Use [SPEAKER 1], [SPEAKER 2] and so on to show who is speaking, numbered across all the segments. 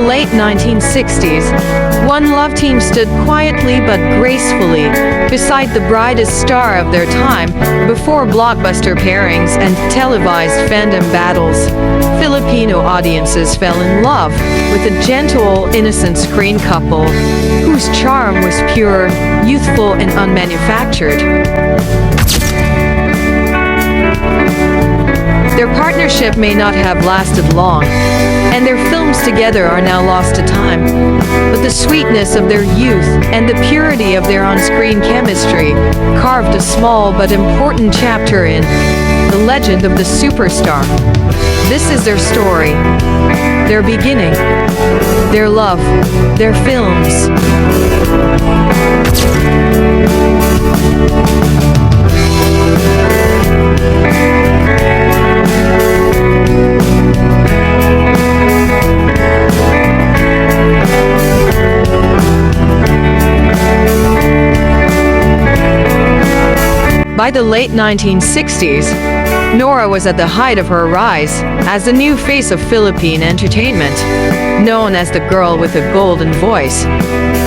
[SPEAKER 1] late 1960s, one love team stood quietly but gracefully beside the brightest star of their time before blockbuster pairings and televised fandom battles. Filipino audiences fell in love with a gentle, innocent screen couple whose charm was pure, youthful, and unmanufactured. Their partnership may not have lasted long, and their films together are now lost to time. But the sweetness of their youth and the purity of their on-screen chemistry carved a small but important chapter in the legend of the superstar. This is their story, their beginning, their love, their films. By the late 1960s, Nora was at the height of her rise as the new face of Philippine entertainment, known as the girl with a golden voice.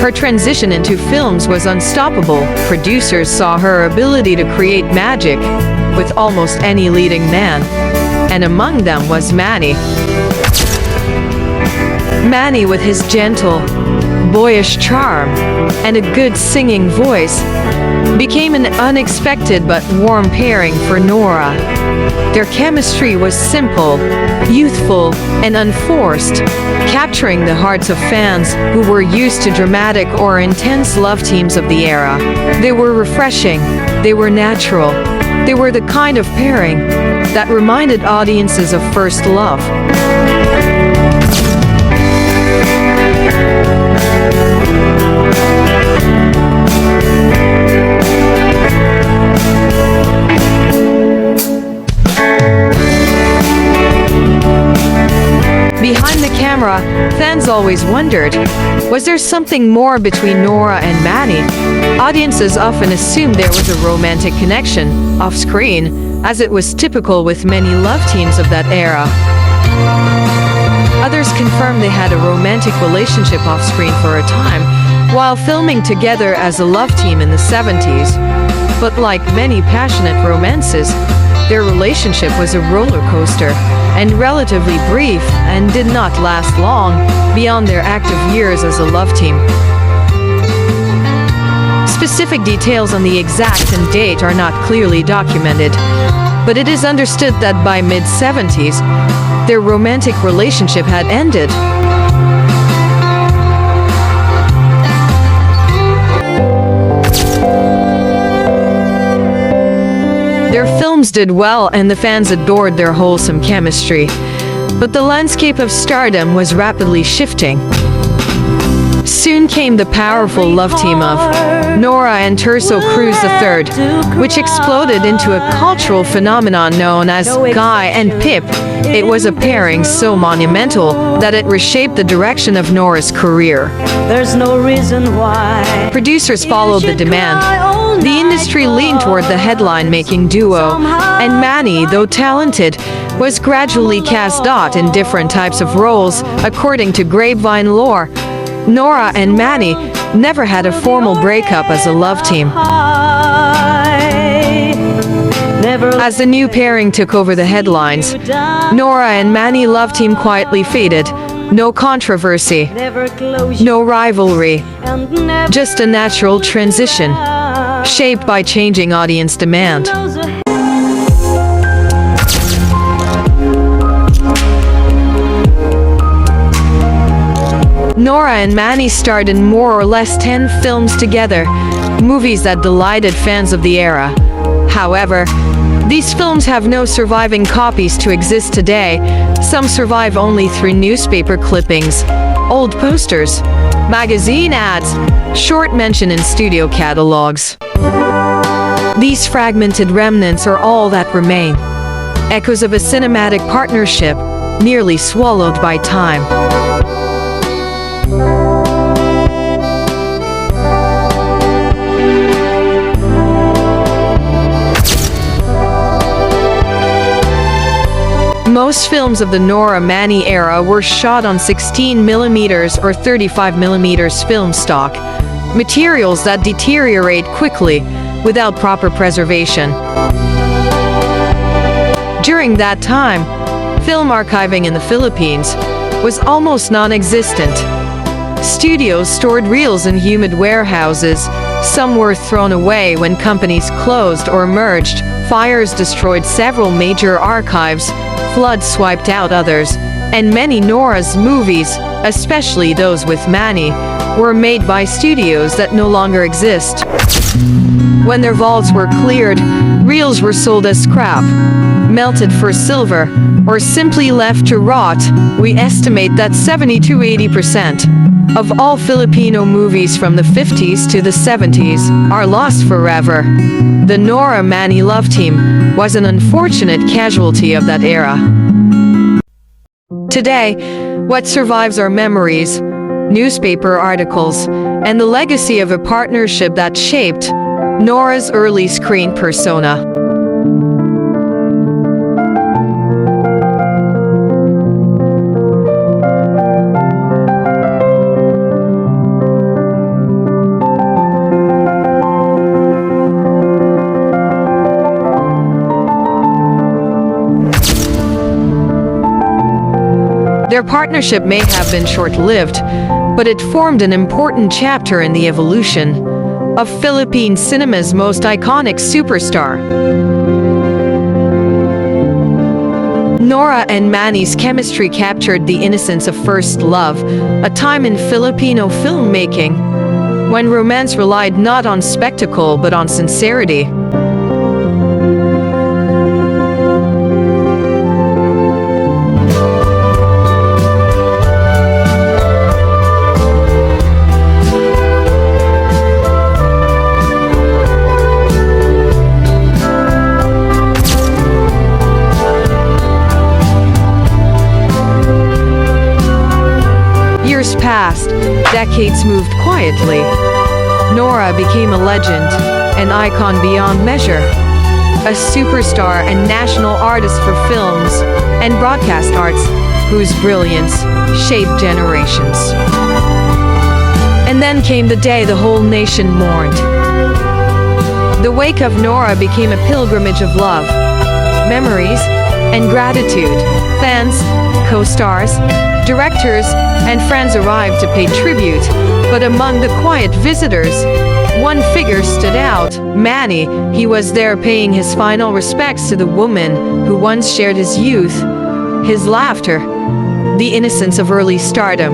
[SPEAKER 1] Her transition into films was unstoppable. Producers saw her ability to create magic with almost any leading man, and among them was Manny. Manny, with his gentle, boyish charm and a good singing voice, became an unexpected but warm pairing for Nora. Their chemistry was simple, youthful, and unforced, capturing the hearts of fans who were used to dramatic or intense love teams of the era. They were refreshing, they were natural, they were the kind of pairing that reminded audiences of first love. Behind the camera, fans always wondered, was there something more between Nora and Manny? Audiences often assumed there was a romantic connection off-screen, as it was typical with many love teams of that era. Others confirmed they had a romantic relationship off-screen for a time, while filming together as a love team in the 70s. But like many passionate romances, their relationship was a roller coaster and relatively brief and did not last long beyond their active years as a love team. Specific details on the exact and date are not clearly documented, but it is understood that by mid-70s, their romantic relationship had ended. Their films did well and the fans adored their wholesome chemistry, but the landscape of stardom was rapidly shifting. Soon came the powerful love team of Nora and Terso Cruz III, which exploded into a cultural phenomenon known as Guy and Pip. It was a pairing so monumental that it reshaped the direction of Nora's career.
[SPEAKER 2] There's no reason why.
[SPEAKER 1] Producers followed the demand. The industry leaned toward the headline-making duo, and Manny, though talented, was gradually cast out in different types of roles, according to Grapevine lore. Nora and Manny never had a formal breakup as a love team. As the new pairing took over the headlines, Nora and Manny love team quietly faded. No controversy, no rivalry, just a natural transition, shaped by changing audience demand. Nora and Manny starred in more or less 10 films together, movies that delighted fans of the era. However, these films have no surviving copies to exist today. Some survive only through newspaper clippings, old posters, magazine ads, short mention in studio catalogs. These fragmented remnants are all that remain, echoes of a cinematic partnership nearly swallowed by time. Most films of the NORA AUNOR-MANNY era were shot on 16mm or 35mm film stock, materials that deteriorate quickly without proper preservation. During that time, film archiving in the Philippines was almost non-existent. Studios stored reels in humid warehouses. Some were thrown away when companies closed or merged. Fires destroyed several major archives. Floods swiped out others. And many NORA's movies, especially those with Manny, were made by studios that no longer exist. When their vaults were cleared, reels were sold as scrap, melted for silver, or simply left to rot. We estimate that 70–80% of all Filipino movies from the 50s to the 70s are lost forever. The NORA AUNOR-MANNY love team was an unfortunate casualty of that era. Today, what survives are memories, newspaper articles, and the legacy of a partnership that shaped NORA's early screen persona. Their partnership may have been short-lived, but it formed an important chapter in the evolution of Philippine cinema's most iconic superstar. NORA and Manny's chemistry captured the innocence of first love, a time in Filipino filmmaking when romance relied not on spectacle but on sincerity. Years passed, decades moved quietly. NORA became a legend, an icon beyond measure, a superstar and national artist for films and broadcast arts whose brilliance shaped generations. And then came the day the whole nation mourned. The wake of NORA became a pilgrimage of love, memories, and gratitude. Fans, co-stars, directors, and friends arrived to pay tribute, but among the quiet visitors, one figure stood out: Manny. He was there paying his final respects to the woman who once shared his youth, his laughter, the innocence of early stardom.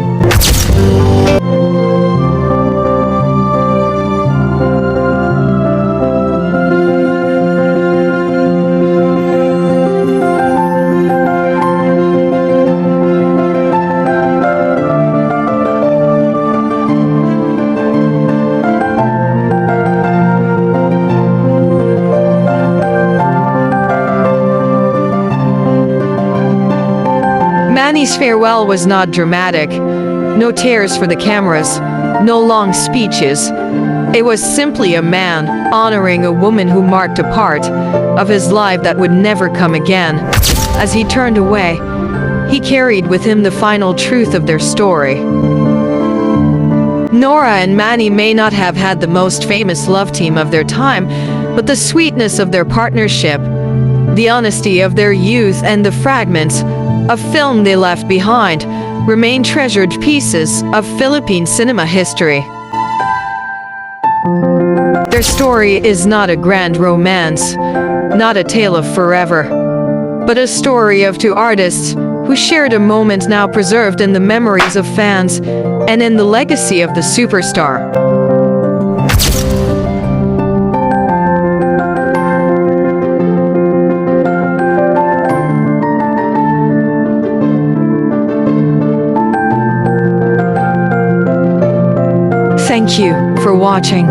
[SPEAKER 1] Manny's farewell was not dramatic. No tears for the cameras, no long speeches. It was simply a man honoring a woman who marked a part of his life that would never come again. As he turned away, he carried with him the final truth of their story. NORA and Manny may not have had the most famous love team of their time, but the sweetness of their partnership, the honesty of their youth, and the fragments of film they left behind remain treasured pieces of Philippine cinema history. Their story is not a grand romance, not a tale of forever, but a story of two artists who shared a moment now preserved in the memories of fans and in the legacy of the superstar. Thank you for watching.